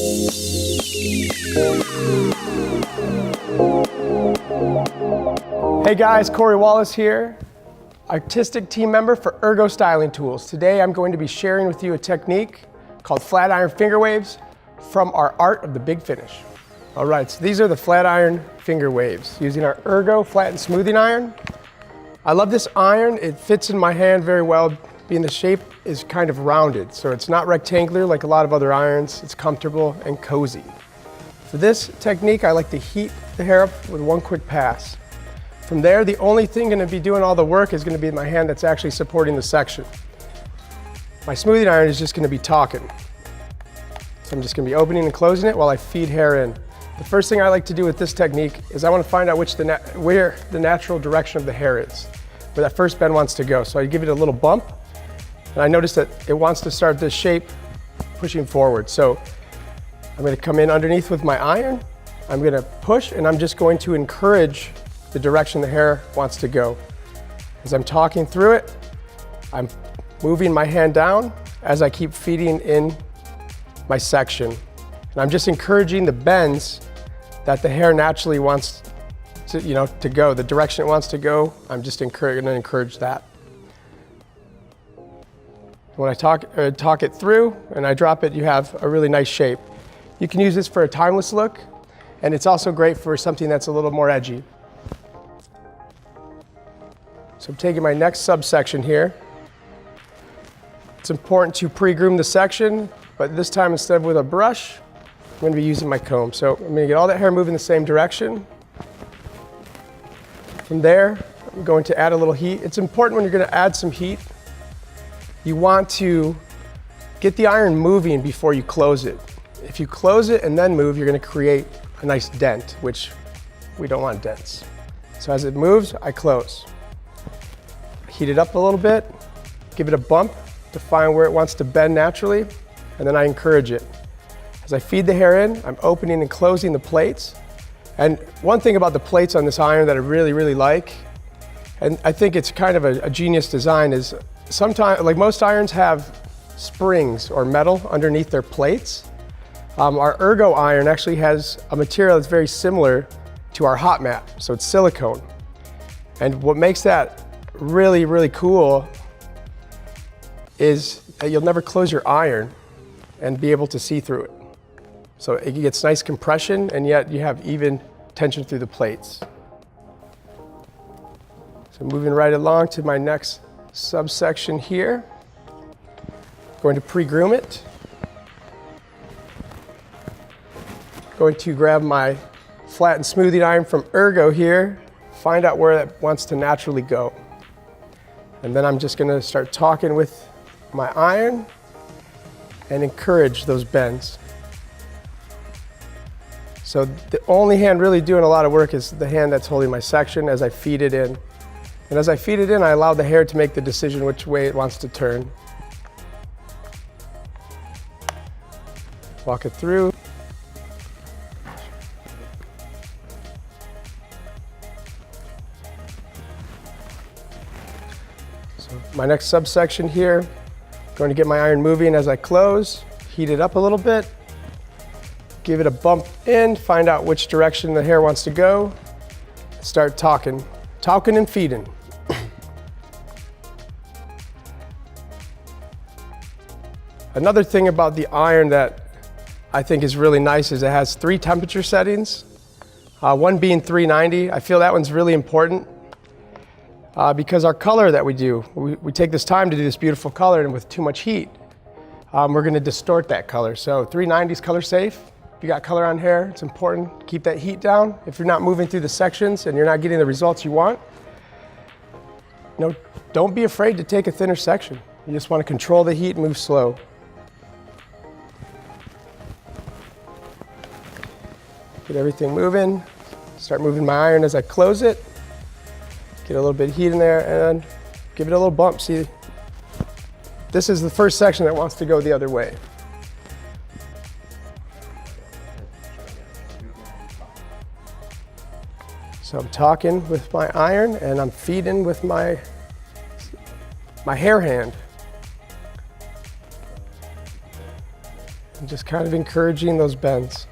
Hey guys, Cory Wallace here, artistic team member for ERGO Styling Tools. Today I'm going to be sharing with you a technique called flat iron finger waves from our Art of the Big Finish. All right, so these are the flat iron finger waves using our ERGO flat and smoothing iron. I love this iron. It fits in my hand very well, being the shape is kind of rounded, so it's not rectangular like a lot of other irons. It's comfortable and cozy. For this technique, I like to heat the hair up with one quick pass. From there, the only thing going to be doing all the work is going to be my hand that's actually supporting the section. My smoothing iron is just going to be talking. So I'm just going to be opening and closing it while I feed hair in. The first thing I like to do with this technique is I want to find out where the natural direction of the hair is, where that first bend wants to go. So I give it a little bump, and I notice that it wants to start this shape pushing forward. So I'm going to come in underneath with my iron, I'm going to push, and I'm just going to encourage the direction the hair wants to go. As I'm talking through it, I'm moving my hand down as I keep feeding in my section. And I'm just encouraging the bends that the hair naturally wants to go, the direction it wants to go. I'm just going to encourage that. When I talk it through and I drop it, you have a really nice shape. You can use this for a timeless look, and it's also great for something that's a little more edgy. So I'm taking my next subsection here. It's important to pre-groom the section, but this time instead of with a brush, I'm going to be using my comb. So I'm going to get all that hair moving the same direction. From there, I'm going to add a little heat. It's important when you're going to add some heat, you want to get the iron moving before you close it. If you close it and then move, you're going to create a nice dent, which we don't want dents. So as it moves, I close. Heat it up a little bit, give it a bump to find where it wants to bend naturally, and then I encourage it. As I feed the hair in, I'm opening and closing the plates. And one thing about the plates on this iron that I really, really like, and I think it's kind of a genius design, is sometimes, like most irons have springs or metal underneath their plates. Our ERGO iron actually has a material that's very similar to our hot mat, so it's silicone. And what makes that really, really cool is that you'll never close your iron and be able to see through it. So it gets nice compression, and yet you have even tension through the plates. So moving right along to my next subsection here. Going to pre-groom it. Going to grab my flat and smoothing iron from ERGO here, find out where that wants to naturally go. And then I'm just going to start talking with my iron and encourage those bends. So the only hand really doing a lot of work is the hand that's holding my section as I feed it in. And as I feed it in, I allow the hair to make the decision which way it wants to turn. Walk it through. So my next subsection here, going to get my iron moving as I close, heat it up a little bit, give it a bump in, find out which direction the hair wants to go, start talking and feeding. Another thing about the iron that I think is really nice is it has 3 temperature settings, one being 390. I feel that one's really important because our color that we do, we take this time to do this beautiful color, and with too much heat, we're going to distort that color. So 390 is color safe. If you got color on hair, it's important to keep that heat down. If you're not moving through the sections and you're not getting the results you want, don't be afraid to take a thinner section. You just want to control the heat and move slow. Get everything moving. Start moving my iron as I close it. Get a little bit of heat in there and give it a little bump. See, this is the first section that wants to go the other way. So I'm talking with my iron and I'm feeding with my hair hand. just kind of encouraging those bends.